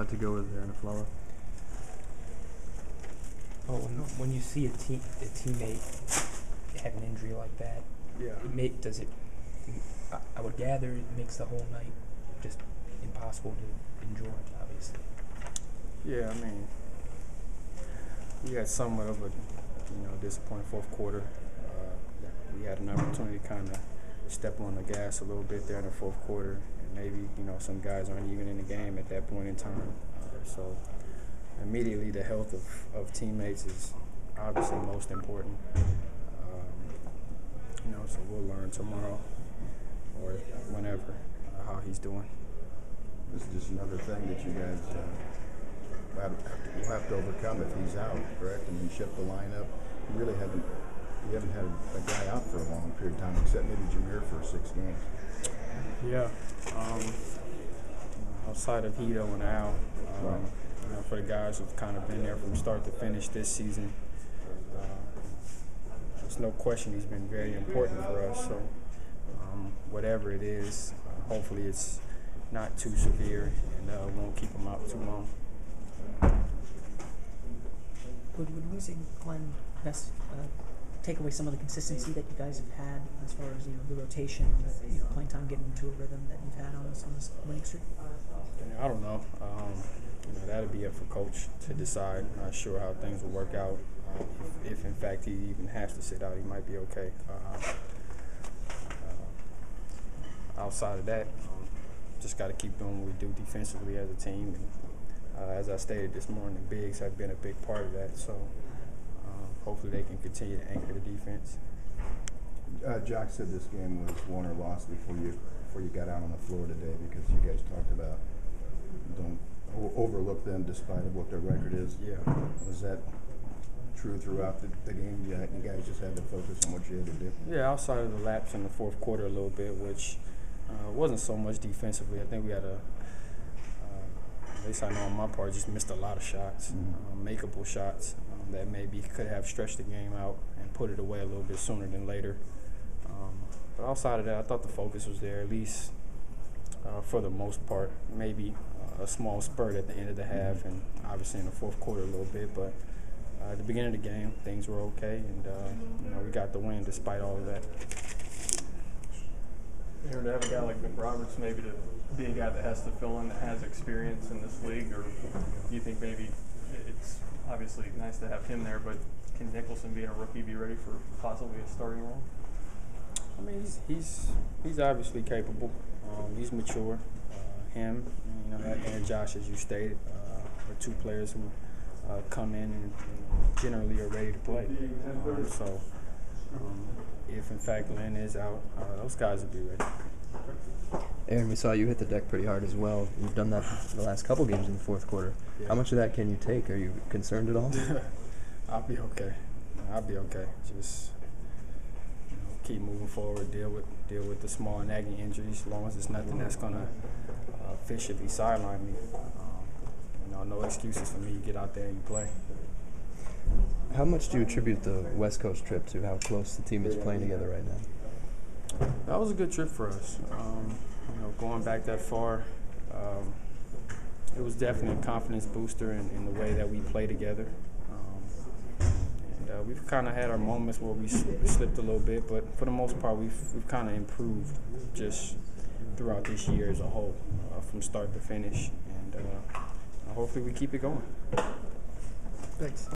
to go with Arron Afflalo? Well, when you see a teammate have an injury like that, I would gather it makes the whole night just impossible to enjoy, obviously. Yeah, I mean, we had somewhat of a disappointing fourth quarter. We had an opportunity to kind of step on the gas a little bit there in the fourth quarter, and maybe some guys aren't even in the game at that point in time. So immediately, the health of teammates is obviously most important. So we'll learn tomorrow or whenever how he's doing. This is just another thing that you guys will have to overcome if he's out, correct? And you shift the lineup. You haven't had a guy out for a long period of time, except maybe Jameer for 6 games. Yeah. Outside of Hito and Al, for the guys who've kind of been there from start to finish this season, there's no question he's been very important for us. So whatever it is, hopefully it's not too severe and won't keep him out too long. Would losing Glenn take away some of the consistency that you guys have had as far as the rotation, playing time, getting into a rhythm that you've had on this winning streak? I don't know. That'll be up for coach to decide. Not sure how things will work out. If in fact he even has to sit out, he might be okay. Outside of that, just got to keep doing what we do defensively as a team. And as I stated this morning, the bigs have been a big part of that. So hopefully they can continue to anchor the defense. Jock said this game was won or lost before you got out on the floor today, because you guys talked about don't overlook them despite of what their record is. Yeah. Was that true throughout the game? You guys just had to focus on what you had to do? Yeah, outside of the lapse in the fourth quarter a little bit, which wasn't so much defensively. I think we had at least I know on my part, just missed a lot of shots, makeable shots that maybe could have stretched the game out and put it away a little bit sooner than later. But outside of that, I thought the focus was there, at least for the most part. Maybe a small spurt at the end of the half, and obviously in the fourth quarter a little bit. But at the beginning of the game, things were okay, and we got the win despite all of that. To have a guy like McRoberts maybe to be a guy that has to fill in, that has experience in this league, or do you think maybe it's obviously nice to have him there, but can Nicholson, being a rookie, be ready for possibly a starting role? I mean, he's obviously capable. He's mature. Him, and Josh, as you stated, are two players who come in and generally are ready to play. If in fact Lynn is out, those guys will be ready. Arron, we saw you hit the deck pretty hard as well. You've done that the last couple games in the fourth quarter. Yeah. How much of that can you take? Are you concerned at all? I'll be okay. Just keep moving forward. Deal with the small nagging injuries. As long as it's nothing that's gonna officially sideline me. No excuses for me. You get out there and you play. How much do you attribute the West Coast trip to how close the team is playing together right now? That was a good trip for us. Going back that far, it was definitely a confidence booster in the way that we play together. We've kind of had our moments where we slipped a little bit, but for the most part, we've kind of improved just throughout this year as a whole, from start to finish, and hopefully we keep it going. Thanks.